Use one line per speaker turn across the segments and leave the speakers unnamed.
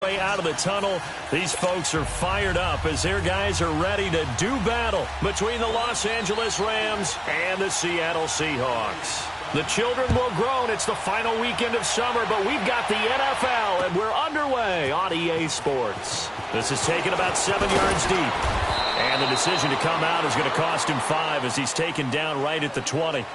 Way out of the tunnel, these folks are fired up as their guys are ready to do battle between the Los Angeles Rams and the Seattle Seahawks. The children will groan. It's the final weekend of summer, but we've got the NFL, and we're underway on EA Sports. This is taken about 7 yards deep, and the decision to come out is going to cost him 5 as he's taken down right at the 20.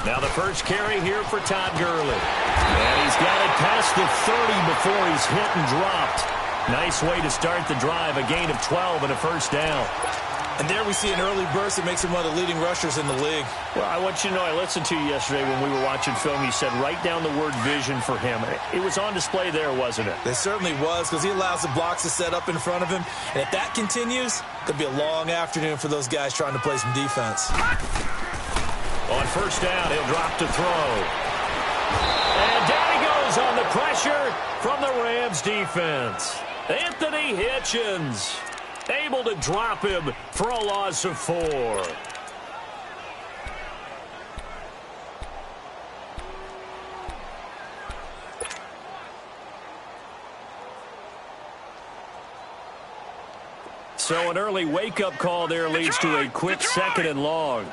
Now the first carry here for Todd Gurley. And he's got it past the 30 before he's hit and dropped. Nice way to start the drive, a gain of 12 and a first down.
And there we see an early burst that makes him one of the leading rushers in the league.
Well, I want you to know, I listened to you yesterday when we were watching film. You said write down the word vision for him. It was on display there, wasn't it?
It certainly was, because he allows the blocks to set up in front of him. And if that continues, it could be a long afternoon for those guys trying to play some defense.
On first down, he'll drop to throw. And down he goes on the pressure from the Rams defense. Anthony Hitchens able to drop him for a loss of 4. So an early wake-up call there leads to a quick second and long.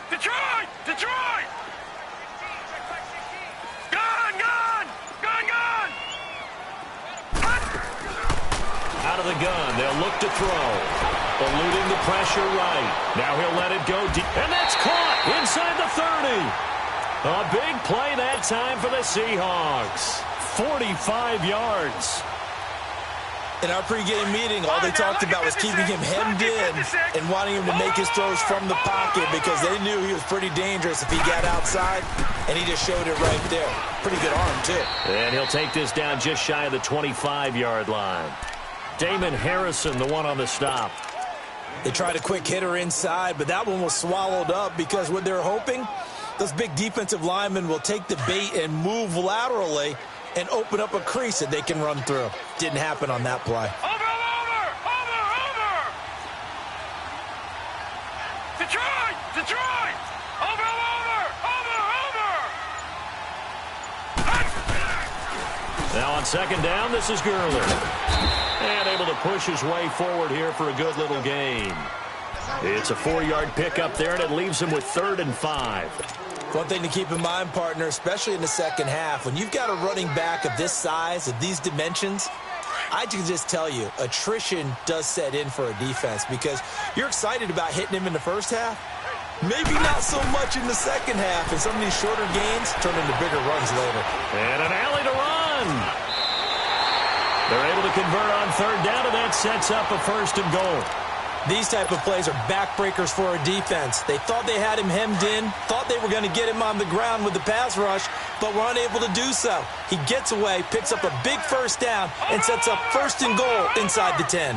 Detroit! Detroit! Gun! Gun! Gun! Gun!
Out of the gun, they'll look to throw. Eluding the pressure right. Now he'll let it go deep. And that's caught inside the 30. A big play that time for the Seahawks. 45 yards.
In our pregame meeting, all they talked about was keeping him hemmed in and wanting him to make his throws from the pocket because they knew he was pretty dangerous if he got outside, and he just showed it right there. Pretty good arm, too.
And he'll take this down just shy of the 25-yard line. Damon Harrison, the one on the stop.
They tried a quick hitter inside, but that one was swallowed up because what they're hoping, those big defensive linemen will take the bait and move laterally and open up a crease that they can run through. Didn't happen on that play.
Over! Detroit! Detroit! Over!
Now on second down, this is Gurley. And able to push his way forward here for a good little gain. It's a 4-yard pickup there, and it leaves him with 3rd and 5.
One thing to keep in mind, partner, especially in the second half, when you've got a running back of this size, of these dimensions, I can just tell you, attrition does set in for a defense because you're excited about hitting him in the first half. Maybe not so much in the second half, and some of these shorter gains turn into bigger runs later.
And an alley to run. They're able to convert on 3rd down, and that sets up a 1st and goal.
These type of plays are backbreakers for a defense. They thought they had him hemmed in, thought they were going to get him on the ground with the pass rush, but were unable to do so. He gets away, picks up a big 1st down, and sets up 1st and goal inside the 10.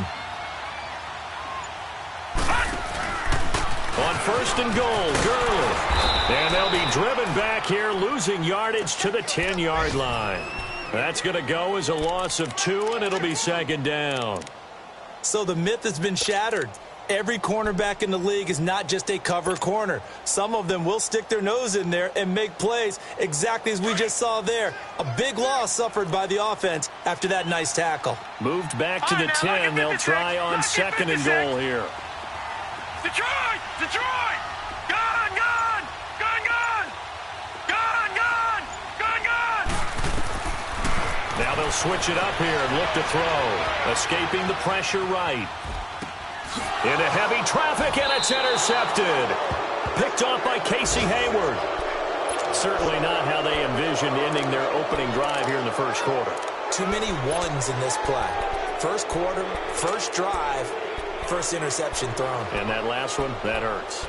On 1st and goal, Gurley. And they'll be driven back here, losing yardage to the 10-yard line. That's going to go as a loss of 2, and it'll be 2nd down.
So the myth has been shattered. Every cornerback in the league is not just a cover corner. Some of them will stick their nose in there and make plays exactly as we just saw there. A big loss suffered by the offense after that nice tackle.
Moved back to the 10. They'll try on 2nd and goal here.
Detroit! Detroit! Gun! Gun! Gun! Gun! Gun! Gun! Gun! Gun!
Now they'll switch it up here and look to throw. Escaping the pressure right. Into heavy traffic, and it's intercepted. Picked off by Casey Hayward. Certainly not how they envisioned ending their opening drive here in the first quarter.
Too many ones in this play. First quarter, first drive, first interception thrown.
And that last one, that hurts.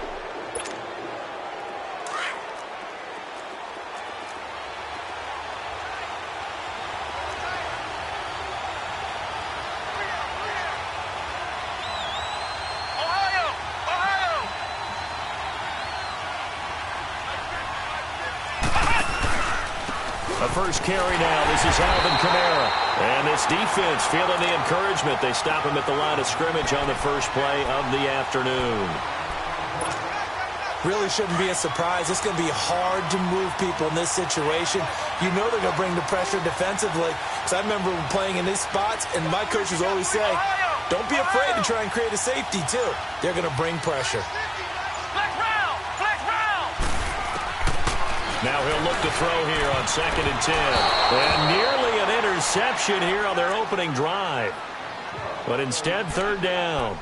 first carry now. This is Alvin Kamara. And this defense feeling the encouragement. They stop him at the line of scrimmage on the first play of the afternoon.
Really shouldn't be a surprise. It's going to be hard to move people in this situation. You know they're going to bring the pressure defensively. Because I remember playing in these spots, and my coaches always say, don't be afraid to try and create a safety, too. They're going to bring pressure.
Flex round! Flex round!
Now he'll look to throw here on 2nd and 10. And nearly an interception here on their opening drive. But instead, 3rd down.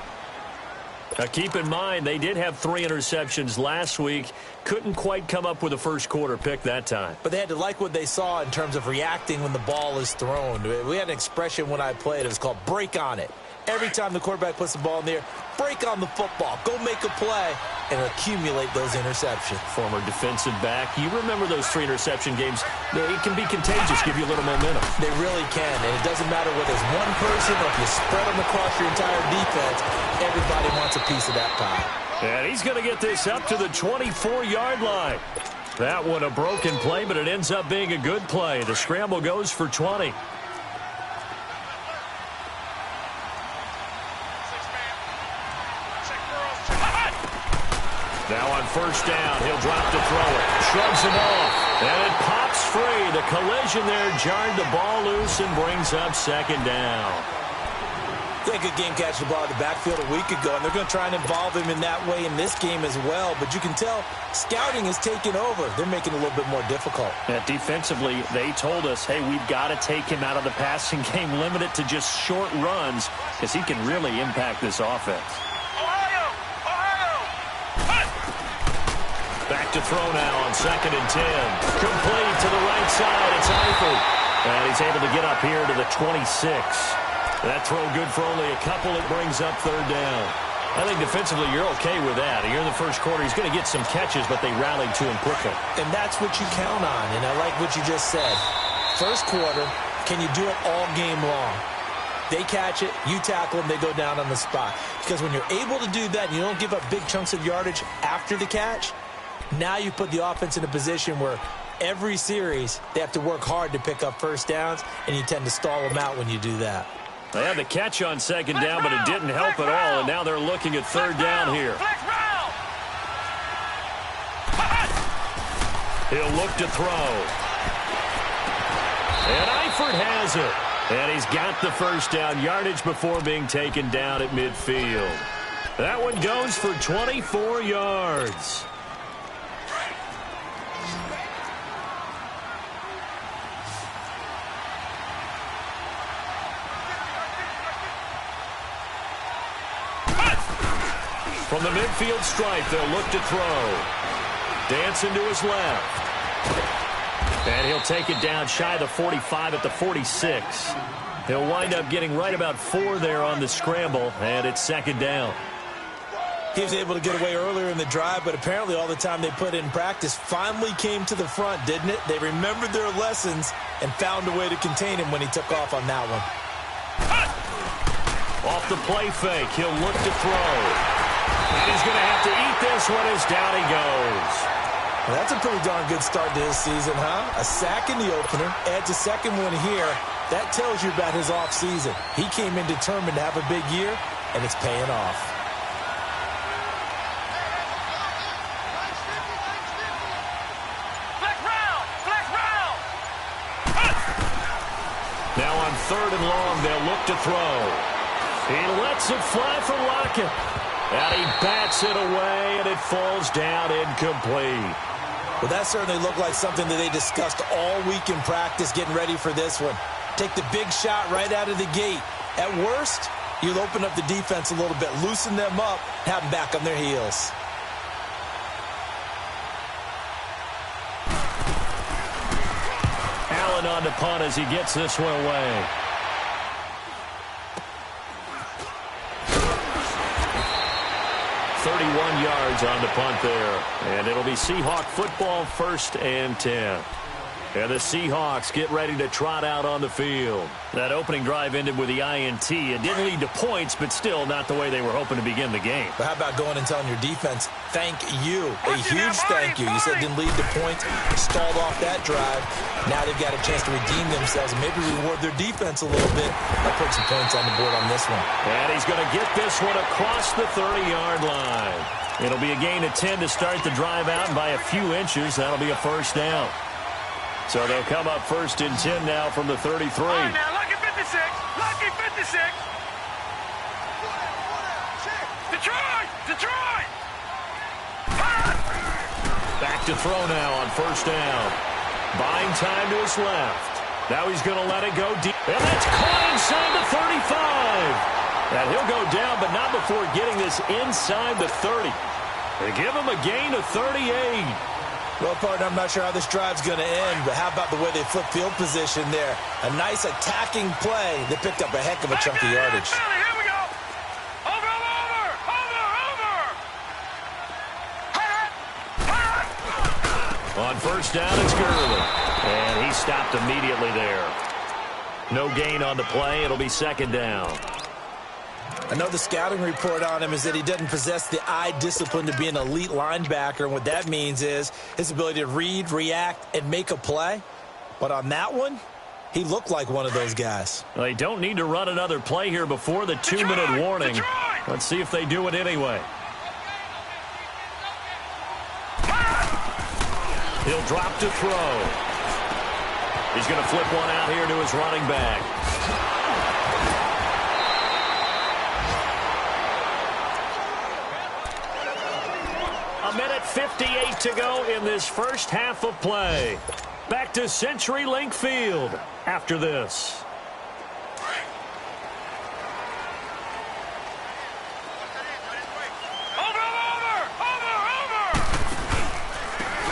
Now, keep in mind, they did have 3 interceptions last week. Couldn't quite come up with a first quarter pick that time.
But they had to like what they saw in terms of reacting when the ball is thrown. We had an expression when I played. It was called break on it. Every time the quarterback puts the ball in the air, break on the football. Go make a play and accumulate those interceptions.
Former defensive back. You remember those 3 interception games. It can be contagious, give you a little momentum.
They really can, and it doesn't matter whether it's one person or if you spread them across your entire defense. Everybody wants a piece of that pie.
And he's going to get this up to the 24-yard line. That one a broken play, but it ends up being a good play. The scramble goes for 20. Now on first down, he'll drop to throw it. Shrugs him off, and it pops free. The collision there jarred the ball loose and brings up 2nd down.
They had a good game catching the ball in the backfield a week ago, and they're going to try and involve him in that way in this game as well. But you can tell scouting is taking over. They're making it a little bit more difficult.
Defensively, they told us, hey, we've got to take him out of the passing game, limit it to just short runs, because he can really impact this offense. Back to throw now on 2nd and 10. Complete to the right side. It's Eifert. And he's able to get up here to the 26. That throw good for only a couple. It brings up 3rd down. I think defensively you're okay with that. Here in the first quarter, he's going to get some catches, but they rallied to him quickly.
And that's what you count on. And I like what you just said. First quarter, can you do it all game long? They catch it, you tackle them, they go down on the spot. Because when you're able to do that and you don't give up big chunks of yardage after the catch, now you put the offense in a position where every series they have to work hard to pick up first downs, and you tend to stall them out when you do that.
They had the catch on 2nd down, but it didn't help at all, and now they're looking at 3rd down here. He'll look to throw. And Eifert has it. And he's got the first down yardage before being taken down at midfield. That one goes for 24 yards. From the midfield stripe, they'll look to throw. Dancing to his left. And he'll take it down shy of the 45 at the 46. He'll wind up getting right about 4 there on the scramble, and it's 2nd down.
He was able to get away earlier in the drive, but apparently all the time they put in practice finally came to the front, didn't it? They remembered their lessons and found a way to contain him when he took off on that one.
Off the play fake, he'll look to throw. And he's going to have to eat this one as down he goes.
Well, that's a pretty darn good start to his season, huh? A sack in the opener, adds a second one here. That tells you about his offseason. He came in determined to have a big year, and it's paying off.
Now on 3rd and long, they'll look to throw. He lets it fly for Lockett. And he bats it away, and it falls down incomplete.
Well, that certainly looked like something that they discussed all week in practice getting ready for this one. Take the big shot right out of the gate. At worst, you'll open up the defense a little bit, loosen them up, have them back on their heels.
Allen on the punt as he gets this one away. Yards on the punt there. And it'll be Seahawk football, 1st and 10. And the Seahawks get ready to trot out on the field. That opening drive ended with the INT. It didn't lead to points, but still not the way they were hoping to begin the game.
But how about going and telling your defense, thank you, a huge thank you. You said it didn't lead to points, stalled off that drive. Now they've got a chance to redeem themselves and maybe reward their defense a little bit by putting some points on the board on this one.
And he's going to get this one across the 30-yard line. It'll be a gain of 10 to start the drive out, and by a few inches, that'll be a first down. So they'll come up 1st and 10 now from the 33.
All right, now, lucky 56. Lucky 56. Detroit! Detroit!
Back to throw now on 1st down. Buying time to his left. Now he's going to let it go deep. And that's caught inside the 35. And he'll go down, but not before getting this inside the 30. They give him a gain of 38.
Well, partner, I'm not sure how this drive's going to end, but how about the way they flip field position there? A nice attacking play. They picked up a heck of a chunk of yardage.
Here we go. Over.
On 1st down, it's Gurley. And he stopped immediately there. No gain on the play. It'll be 2nd down.
I know the scouting report on him is that he doesn't possess the eye discipline to be an elite linebacker. And what that means is his ability to read, react, and make a play. But on that one, he looked like one of those guys.
Well, they don't need to run another play here before the 2-minute warning.
Detroit!
Let's see if they do it anyway. He'll drop to throw. He's going to flip one out here to his running back. A minute 58 to go in this first half of play. Back to CenturyLink Field after this.
Over.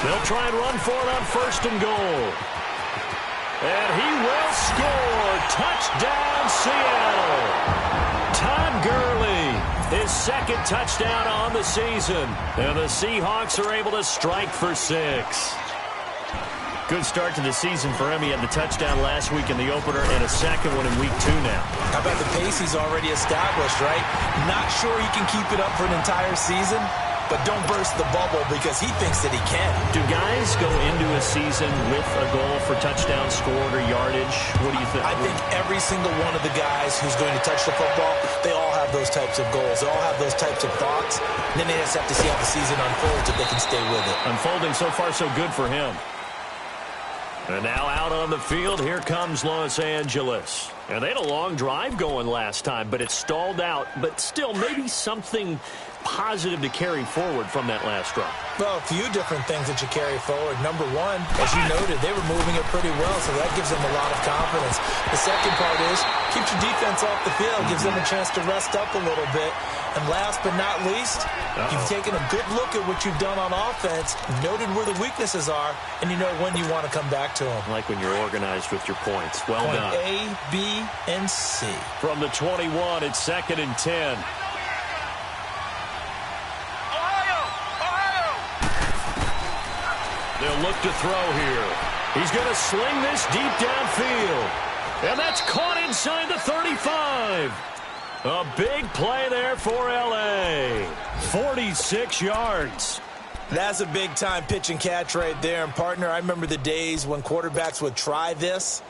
They'll try and run for it on 1st and goal. And he will score. Touchdown, Seattle. Todd Gurley, his 2nd touchdown on the season. And the Seahawks are able to strike for 6. Good start to the season for him. He had the touchdown last week in the opener and a 2nd one in week 2 now.
How about the pace he's already established, right? Not sure he can keep it up for an entire season, but don't burst the bubble because he thinks that he can.
Do guys go into a season with a goal for touchdown scored or yardage? What do you think?
I think every single one of the guys who's going to touch the football, they all have those types of goals. They all have those types of thoughts. And then they just have to see how the season unfolds if they can stay with it.
Unfolding so far so good for him. And now out on the field, here comes Los Angeles. And they had a long drive going last time, but it stalled out. But still, maybe something positive to carry forward from that last drive.
Well, a few different things that you carry forward. Number one, as you noted, they were moving it pretty well, so that gives them a lot of confidence. The second part is, keeps your defense off the field, gives them a chance to rest up a little bit. And last but not least, you've taken a good look at what you've done on offense, noted where the weaknesses are, and you know when you want to come back to them.
Like when you're organized with your points. Well done.
A, B, and C.
From the 21, it's 2nd and 10. They'll look to throw here. He's going to sling this deep downfield. And that's caught inside the 35. A big play there for L.A. 46 yards.
That's a big-time pitch and catch right there. And, partner, I remember the days when quarterbacks would try this.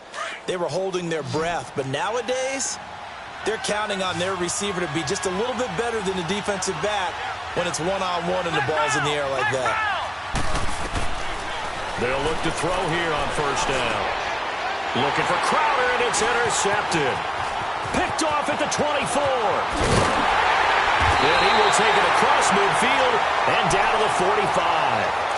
They were holding their breath. But nowadays, they're counting on their receiver to be just a little bit better than the defensive back when it's one-on-one and the ball's in the air like that.
They'll look to throw here on 1st down. Looking for Crowder, and it's intercepted. Picked off at the 24. And he will take it across midfield and down to the 45.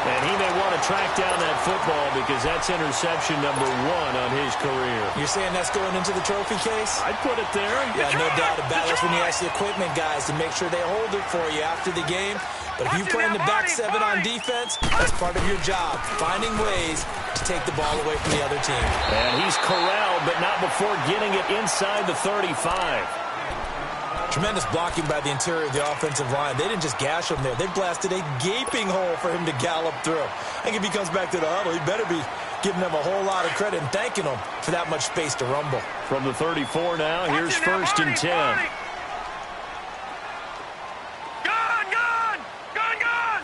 And he may want to track down that football because that's interception number 1 on his career.
You're saying that's going into the trophy case?
I'd put it there.
Yeah, no doubt about it. That's when you ask the equipment guys to make sure they hold it for you after the game. But if you play in the back 7 on defense, that's part of your job, finding ways to take the ball away from the other team.
And he's corralled, but not before getting it inside the 35.
Tremendous blocking by the interior of the offensive line. They didn't just gash him there. They blasted a gaping hole for him to gallop through. I think if he comes back to the huddle, he better be giving them a whole lot of credit and thanking them for that much space to rumble.
From the 34 now, here's 1st and 10.
Gone, gone! Gone, gone!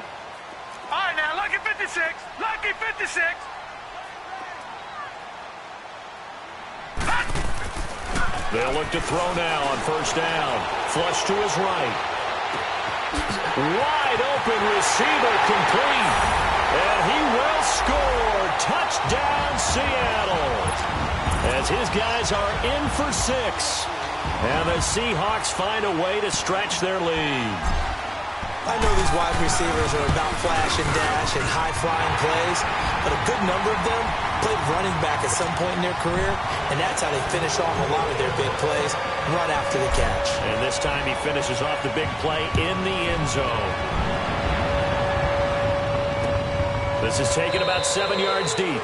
All right, now, lucky 56. Lucky 56.
They'll look to throw now on 1st down. Flush to his right. Wide open receiver complete. And he will score. Touchdown, Seattle. As his guys are in for 6. And the Seahawks find a way to stretch their lead.
I know these wide receivers are about flash and dash and high-flying plays, but a good number of them played running back at some point in their career, and that's how they finish off a lot of their big plays, run after the catch.
And this time he finishes off the big play in the end zone. This is taken about 7 yards deep.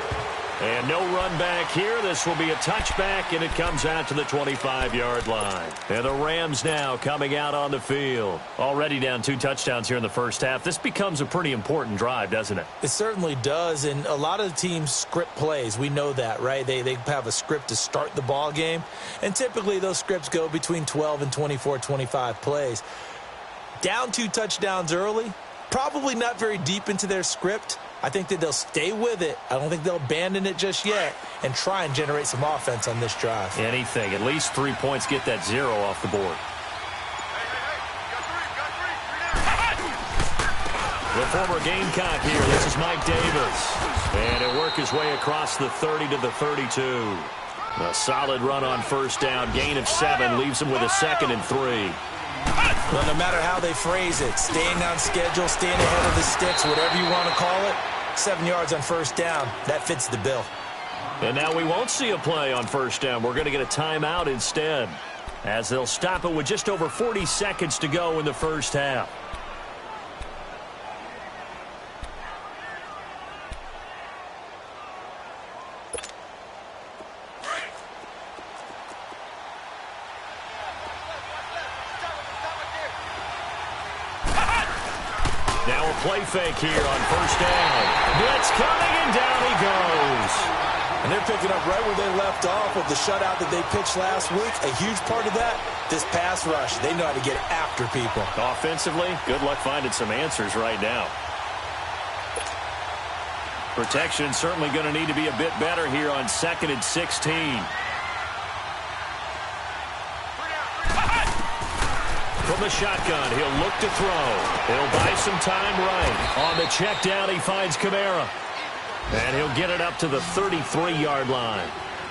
And no run back here. This will be a touchback, and it comes out to the 25-yard line. And the Rams now coming out on the field. Already down 2 touchdowns here in the first half. This becomes a pretty important drive, doesn't it?
It certainly does, and a lot of the teams script plays. We know that, right? They have a script to start the ball game, and typically those scripts go between 12 and 24, 25 plays. Down 2 touchdowns early, probably not very deep into their script. I think that they'll stay with it. I don't think they'll abandon it just yet and try and generate some offense on this drive.
Anything. At least 3 points, get that 0 off the board. The former Gamecock here. This is Mike Davis. And he'll work his way across the 30 to the 32. A solid run on 1st down. Gain of 7 leaves him with a 2nd and 3.
Well, no matter how they phrase it, staying on schedule, staying ahead of the sticks, whatever you want to call it, 7 yards on 1st down, that fits the bill.
And now we won't see a play on 1st down. We're going to get a timeout instead, as they'll stop it with just over 40 seconds to go in the first half. Play fake here on 1st down. Blitz coming, and down he goes.
And they're picking up right where they left off with the shutout that they pitched last week. A huge part of that, this pass rush. They know how to get after people.
Offensively, good luck finding some answers right now. Protection certainly going to need to be a bit better here on 2nd and 16. From the shotgun, he'll look to throw. He'll buy some time right. On the check down, he finds Kamara. And he'll get it up to the 33-yard line.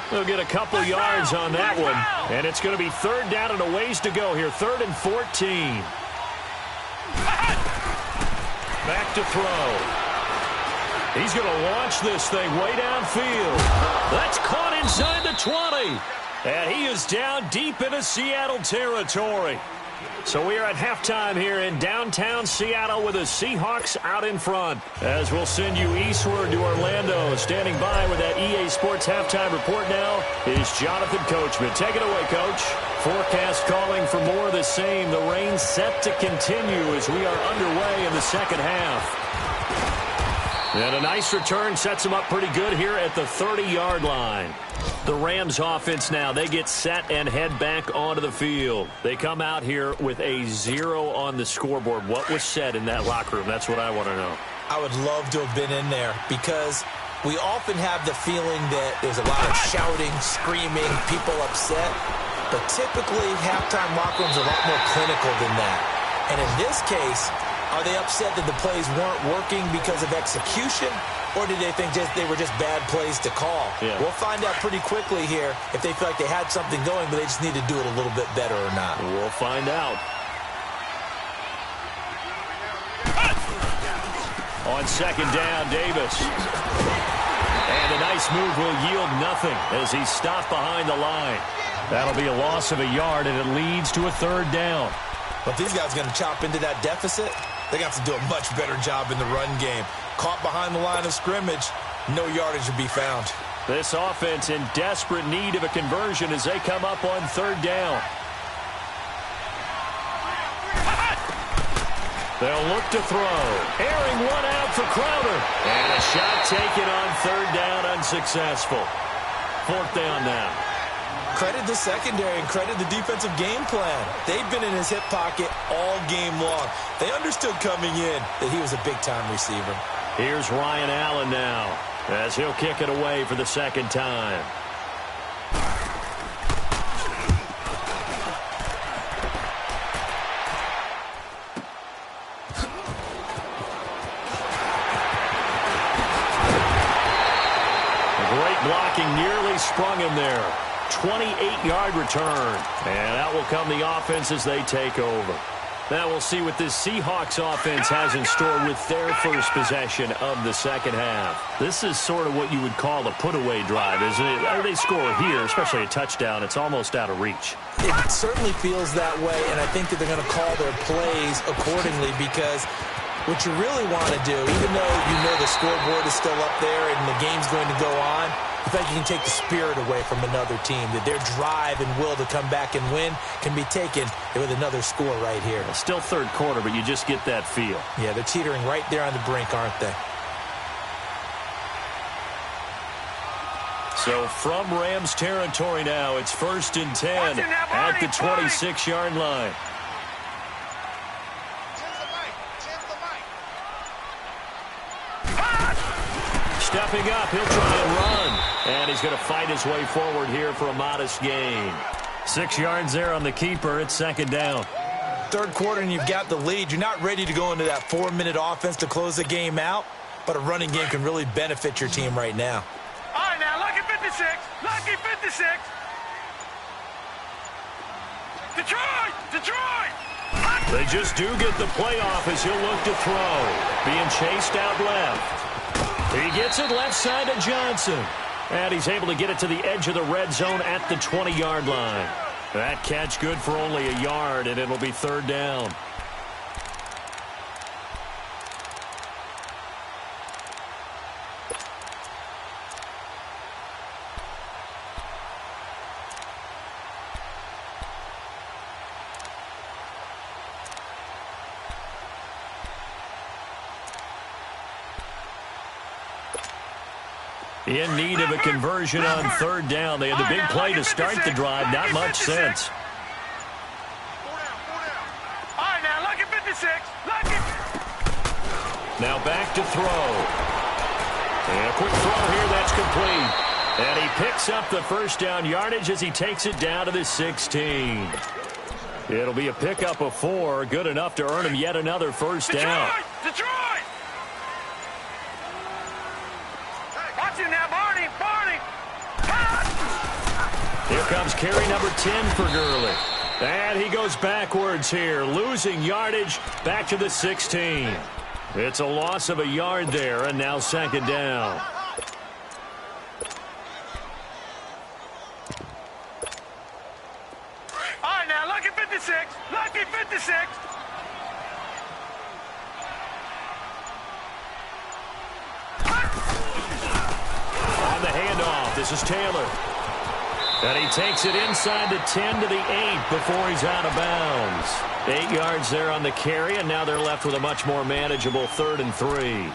He'll get a couple yards on that one. And it's going to be 3rd down and a ways to go here. 3rd and 14. Back to throw. He's going to launch this thing way downfield. That's caught inside the 20. And he is down deep into Seattle territory. So we are at halftime here in downtown Seattle with the Seahawks out in front. As we'll send you eastward to Orlando. Standing by with that EA Sports halftime report now is Jonathan Coachman. Take it away, Coach. Forecast calling for more of the same. The rain set to continue as we are underway in the second half. And a nice return sets him up pretty good here at the 30-yard line. The Rams offense now, they get set and head back onto the field. They come out here with a 0 on the scoreboard. What was said in that locker room? That's what I want to know.
I would love to have been in there because we often have the feeling that there's a lot of shouting, screaming, people upset. But typically, halftime locker rooms are a lot more clinical than that. And in this case, are they upset that the plays weren't working because of execution? Or did they think they were just bad plays to call?
Yeah.
We'll find out pretty quickly here if they feel like they had something going, but they just need to do it a little bit better or not.
We'll find out. On 2nd down, Davis. And a nice move will yield nothing as he's stopped behind the line. That'll be a loss of a yard, and it leads to a 3rd down.
But these guys are going to chop into that deficit. They got to do a much better job in the run game. Caught behind the line of scrimmage, no yardage to be found.
This offense in desperate need of a conversion as they come up on 3rd down. They'll look to throw. Airing one out for Crowder. And a shot taken on third down, unsuccessful. Fourth down now.
Credit the secondary and credit the defensive game plan. They've been in his hip pocket all game long. They understood coming in that he was a big-time receiver.
Here's Ryan Allen now as he'll kick it away for the second time. Great blocking, nearly sprung him there. 28-yard return. And that will come the offense as they take over. Now we'll see what this Seahawks offense has in store with their first possession of the second half. This is sort of what you would call a put-away drive, isn't it? They score here, especially a touchdown. It's almost out of reach.
It certainly feels that way, and I think that they're going to call their plays accordingly because what you really want to do, even though you know the scoreboard is still up there and the game's going to go on, in fact, you can take the spirit away from another team, that their drive and will to come back and win can be taken with another score right here.
Still third quarter, but you just get that feel.
Yeah, they're teetering right there on the brink, aren't they?
So from Rams territory now, it's 1st and 10 at the 26-yard line. Stepping up, he'll try and run. And he's going to fight his way forward here for a modest gain. 6 yards there on the keeper. It's second down.
Third quarter and you've got the lead. You're not ready to go into that 4-minute offense to close the game out, but a running game can really benefit your team right now.
All right, now, lucky 56. Lucky 56. Detroit!
They just do get the playoff as he'll look to throw. Being chased out left. He gets it left side to Johnson. And he's able to get it to the edge of the red zone at the 20-yard line. That catch good for only a yard, and it'll be third down. In need of a conversion on third down. They had the big play to start the drive. Not much sense.
All right, now, lucky 56. Lucky.
Now back to throw. And a quick throw here. That's complete. And he picks up the first down yardage as he takes it down to the 16. It'll be a pickup of 4. Good enough to earn him yet another first down.
Detroit! Watch him now, Barney!
Here comes carry number 10 for Gurley. And he goes backwards here, losing yardage back to the 16. It's a loss of a yard there, and now second down.
All right, now, lucky 56. Lucky 56.
On the handoff, this is Taylor. And he takes it inside the 10 to the 8 before he's out of bounds. 8 yards there on the carry, and now they're left with a much more manageable 3rd and 3.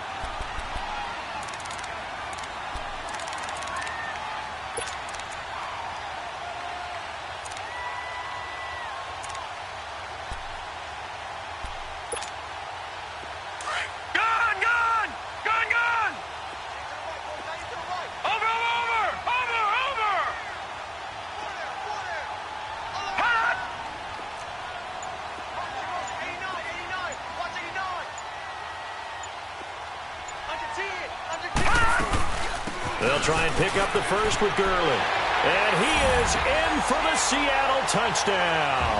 They'll try and pick up the first with Gurley. And he is in for the Seattle touchdown.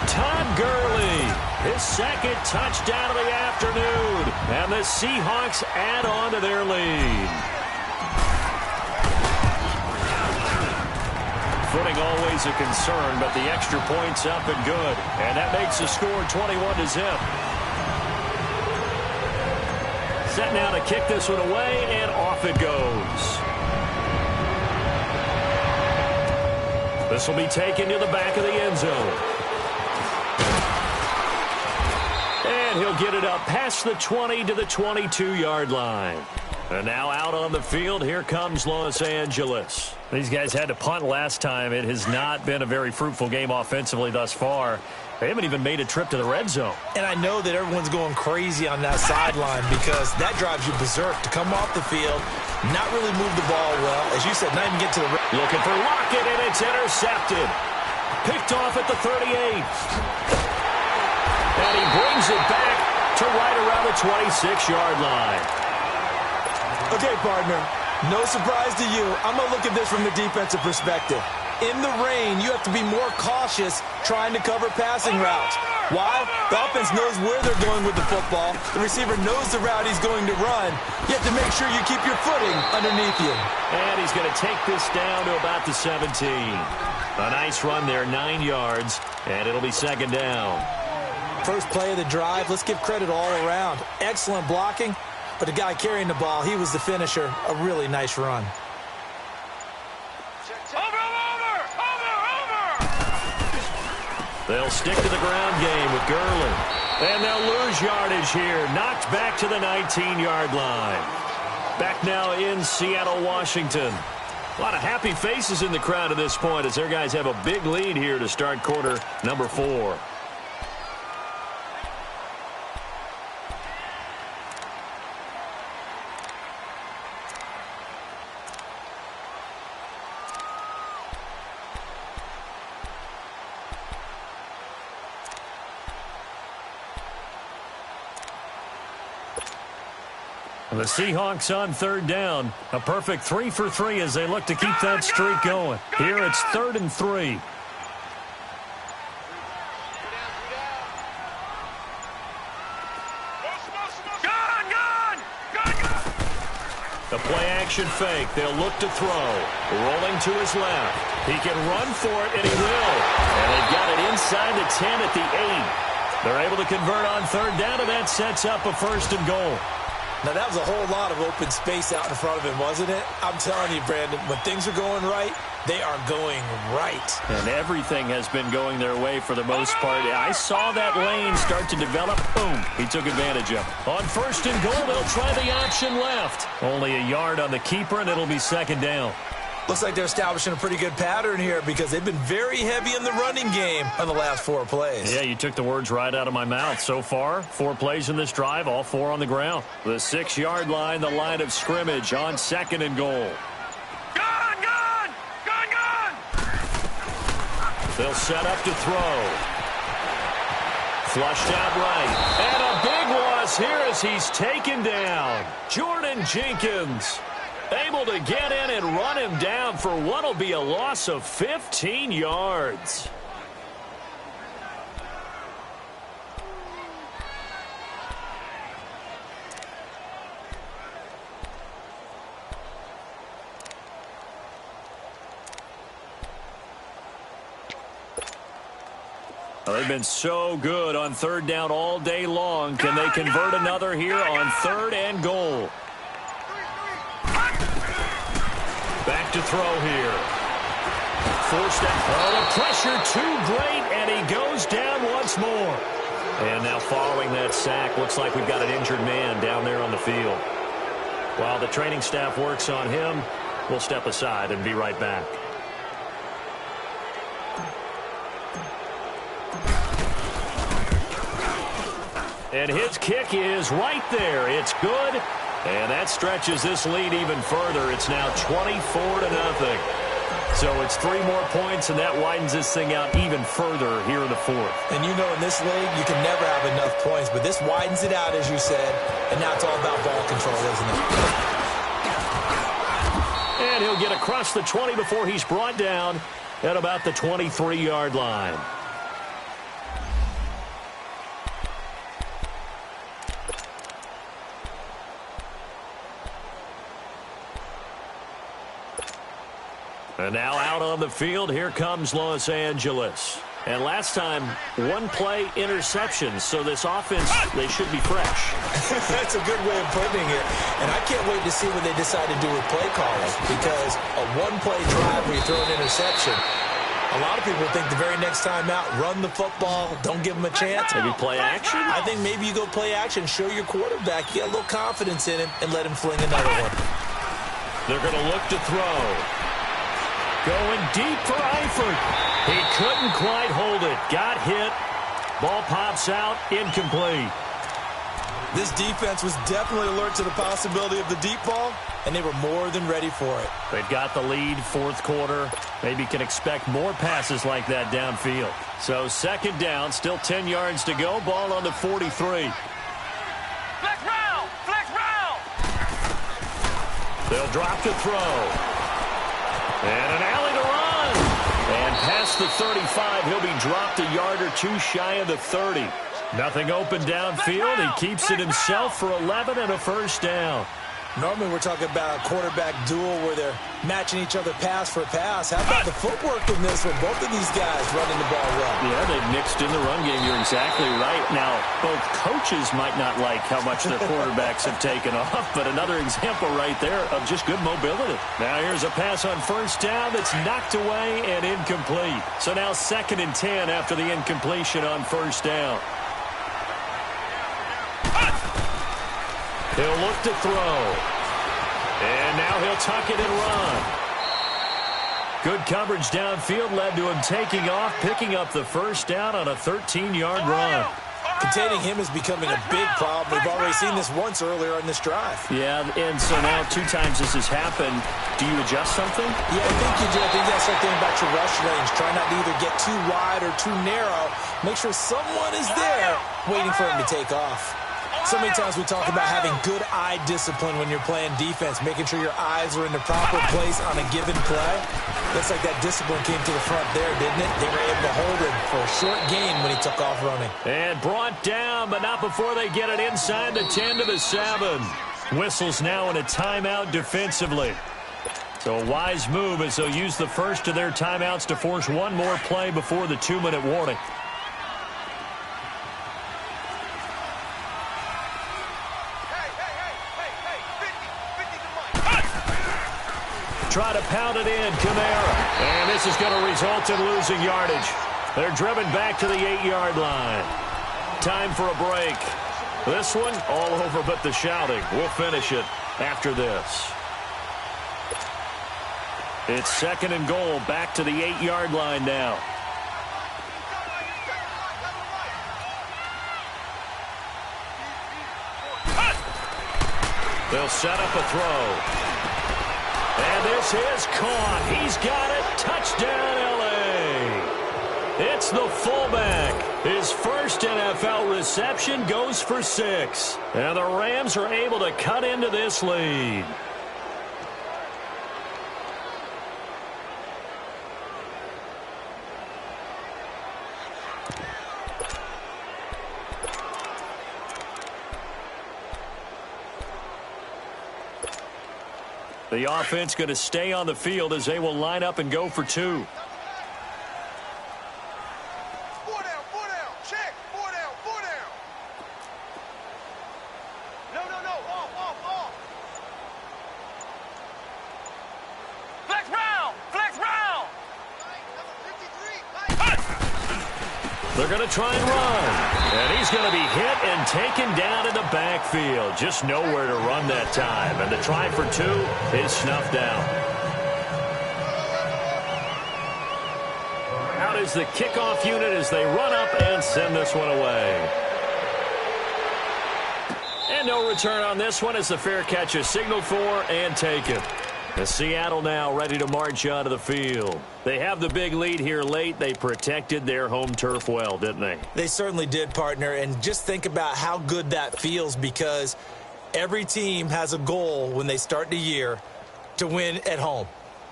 Todd Gurley, his second touchdown of the afternoon. And the Seahawks add on to their lead. Footing always a concern, but the extra point's up and good. And that makes the score 21-0. Set now to kick this one away, and off it goes. This will be taken to the back of the end zone. And And he'll get it up past the 20 to the 22-yard line. And now out on the field, here comes Los Angeles. These guys had to punt last time. It has not been a very fruitful game offensively thus far. They haven't even made a trip to the red zone.
And I know that everyone's going crazy on that sideline because that drives you berserk to come off the field, not really move the ball well. As you said, not even get to the red.
Looking for Lockett, and it's intercepted. Picked off at the 38. And he brings it back to right around the 26-yard line.
Okay, partner, no surprise to you. I'm going to look at this from the defensive perspective. In the rain, you have to be more cautious trying to cover passing routes. Why? The offense knows where they're going with the football. The receiver knows the route he's going to run. You have to make sure you keep your footing underneath you.
And he's going to take this down to about the 17. A nice run there, 9 yards, and it'll be second down.
First play of the drive, let's give credit all around. Excellent blocking, but the guy carrying the ball, he was the finisher. A really nice run.
They'll stick to the ground game with Gurley. And they'll lose yardage here. Knocked back to the 19-yard line. Back now in Seattle, Washington. A lot of happy faces in the crowd at this point as their guys have a big lead here to start quarter number 4. The Seahawks on third down. A perfect 3 for 3 as they look to keep that streak going. Here it's 3rd and 3. The play action fake. They'll look to throw. Rolling to his left. He can run for it, and he will. And they've got it inside the 10 at the 8. They're able to convert on third down, and that sets up a 1st and goal.
Now, that was a whole lot of open space out in front of him, wasn't it? I'm telling you, Brandon, when things are going right, they are going right.
And everything has been going their way for the most part. I saw that lane start to develop. Boom. He took advantage of it. On 1st and goal, they'll try the option left. Only a yard on the keeper, and it'll be 2nd down.
Looks like they're establishing a pretty good pattern here because they've been very heavy in the running game on the last 4 plays.
Yeah, you took the words right out of my mouth. So far, 4 plays in this drive, all 4 on the ground. The 6-yard line, the line of scrimmage on 2nd and goal.
Gun, gun! Gun, gun!
They'll set up to throw. Flushed out right. And a big loss here as he's taken down. Jordan Jenkins able to get in and run him down for what will be a loss of 15 yards. They've been so good on third down all day long. Can they convert another here on 3rd and goal? Back to throw here. Forced out. Oh, the pressure too great, and he goes down once more. And now following that sack, looks like we've got an injured man down there on the field. While the training staff works on him, we'll step aside and be right back. And his kick is right there. It's good. And that stretches this lead even further. It's now 24-0. So it's 3 more points, and that widens this thing out even further here in the 4th.
And you know in this league, you can never have enough points. But this widens it out, as you said. And now it's all about ball control, isn't it?
And he'll get across the 20 before he's brought down at about the 23-yard line. And now out on the field, here comes Los Angeles. And last time, 1-play interception. So this offense, they should be fresh.
That's a good way of putting it. And I can't wait to see what they decide to do with play calling. Because a 1-play drive where you throw an interception, A lot of people think the very next time out, run the football, don't give them a chance.
Maybe play action?
I think maybe you go play action, show your quarterback, you got a little confidence in him, and let him fling another one.
They're going to look to throw. Going deep for Eifert. He couldn't quite hold it. Got hit. Ball pops out, incomplete.
This defense was definitely alert to the possibility of the deep ball, and they were more than ready for it.
They've got the lead, fourth quarter. Maybe can expect more passes like that downfield. So second down, still 10 yards to go. Ball on the 43.
Flex round! Flex round!
They'll drop to throw. And an alley to run. And past the 35, he'll be dropped a yard or two shy of the 30. Nothing open downfield. He keeps it himself for 11 and a first down.
Normally we're talking about a quarterback duel where they're matching each other pass for pass. How about the footwork in this one? Both of these guys running the ball well.
Yeah, they've mixed in the run game. You're exactly right. Now, both coaches might not like how much their quarterbacks have taken off, but another example right there of just good mobility. Now here's a pass on first down that's knocked away and incomplete. So now 2nd and 10 after the incompletion on first down. He'll look to throw. And now he'll tuck it and run. Good coverage downfield led to him taking off, picking up the first down on a 13-yard run.
Containing him is becoming a big problem. We've already seen this once earlier in this drive.
Yeah, and so now 2 times this has happened. Do you adjust something?
Yeah, I think you do. I think you got to start thinking about your rush range. Try not to either get too wide or too narrow. Make sure someone is there waiting for him to take off. So many times we talk about having good eye discipline when you're playing defense, making sure your eyes are in the proper place on a given play. Looks like that discipline came to the front there, didn't it? They were able to hold him for a short gain when he took off running.
And brought down, but not before they get it inside the 10 to the 7. Whistles now in a timeout defensively. So a wise move as they'll use the first of their timeouts to force one more play before the 2-minute warning. Try to pound it in, Kamara. And this is going to result in losing yardage. They're driven back to the 8-yard line. Time for a break. This one, all over but the shouting. We'll finish it after this. It's 2nd and goal, back to the 8-yard line now. They'll set up a throw. And this is caught. He's got it. Touchdown, L.A. It's the fullback. His first NFL reception goes for 6. And the Rams are able to cut into this lead. The offense going to stay on the field as they will line up and go for 2.
4 down, 4 down. Check. 4 down, 4 down. No. Off. Flex round.
They're going to try and run. And he's going to be hit and taken down in the backfield. Just nowhere to run that time. And the try for 2 is snuffed out. Out is the kickoff unit as they run up and send this one away. And no return on this one as the fair catch is signaled for and taken. The Seattle now ready to march onto the field. They have the big lead here late. They protected their home turf well, didn't they?
They certainly did, partner. And just think about how good that feels, because every team has a goal when they start the year to win at home.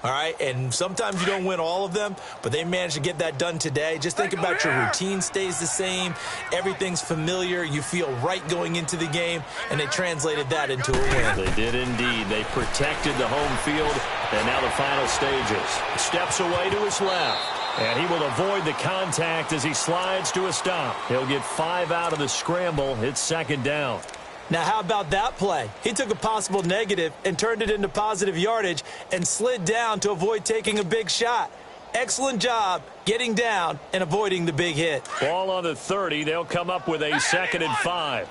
All right, and sometimes you don't win all of them, but they managed to get that done today. Just think about your routine stays the same. Everything's familiar. You feel right going into the game, and they translated that into a win.
They did indeed. They protected the home field, and now the final stages. Steps away to his left, and he will avoid the contact as he slides to a stop. He'll get 5 out of the scramble. It's 2nd down.
Now, how about that play? He took a possible negative and turned it into positive yardage and slid down to avoid taking a big shot. Excellent job getting down and avoiding the big hit.
Ball on the 30. They'll come up with a 2nd and 5.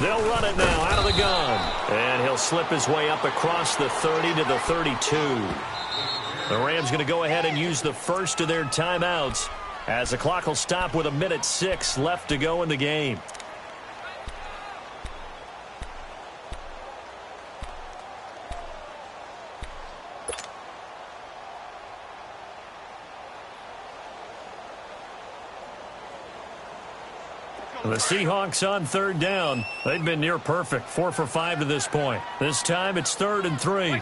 They'll run it now out of the gun. And he'll slip his way up across the 30 to the 32. The Rams going to go ahead and use the first of their timeouts as the clock will stop with 1:06 left to go in the game. The Seahawks on 3rd down. They've been near perfect, 4 for 5 to this point. This time it's 3rd and 3.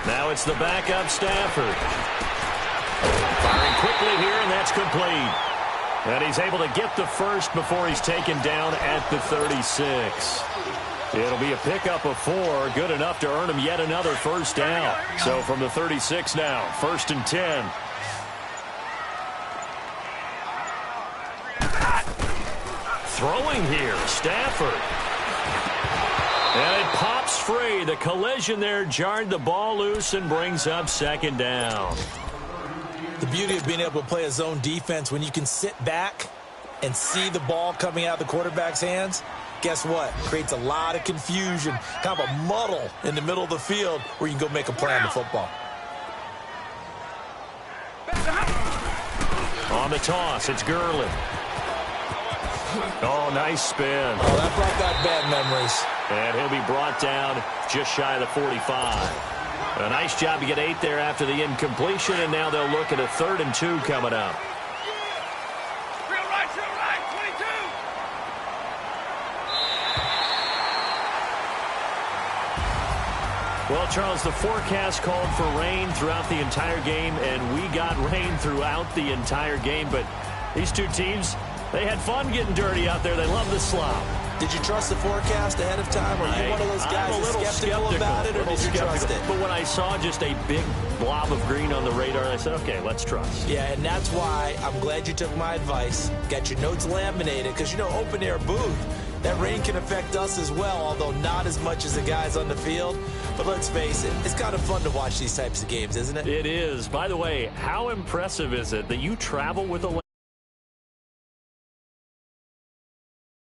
Now it's the backup Stafford. Firing quickly here, and that's complete. And he's able to get the first before he's taken down at the 36. It'll be a pickup of 4, good enough to earn him yet another first down. So from the 36 now, 1st and 10. Throwing here, Stafford. And it pops free. The collision there jarred the ball loose and brings up 2nd down.
The beauty of being able to play a zone defense when you can sit back and see the ball coming out of the quarterback's hands, guess what? Creates a lot of confusion, kind of a muddle in the middle of the field where you can go make a play on the football.
On the toss, it's Gurley. Oh, nice spin.
Oh, that brought back bad memories.
And he'll be brought down just shy of the 45. A nice job to get 8 there after the incompletion, and now they'll look at a 3rd and 2 coming up.
Real right, 22.
Well, Charles, the forecast called for rain throughout the entire game, and we got rain throughout the entire game. But these two teams, they had fun getting dirty out there. They love the slop.
Did you trust the forecast ahead of time? Or are you one of those guys
I'm a little
skeptical about it, or did you trust it?
But when I saw just a big blob of green on the radar, I said, okay, let's trust.
Yeah, and that's why I'm glad you took my advice. Got your notes laminated, because, you know, open-air booth, that rain can affect us as well, although not as much as the guys on the field. But let's face it, it's kind of fun to watch these types of games, isn't it?
It is. By the way, how impressive is it that you travel with a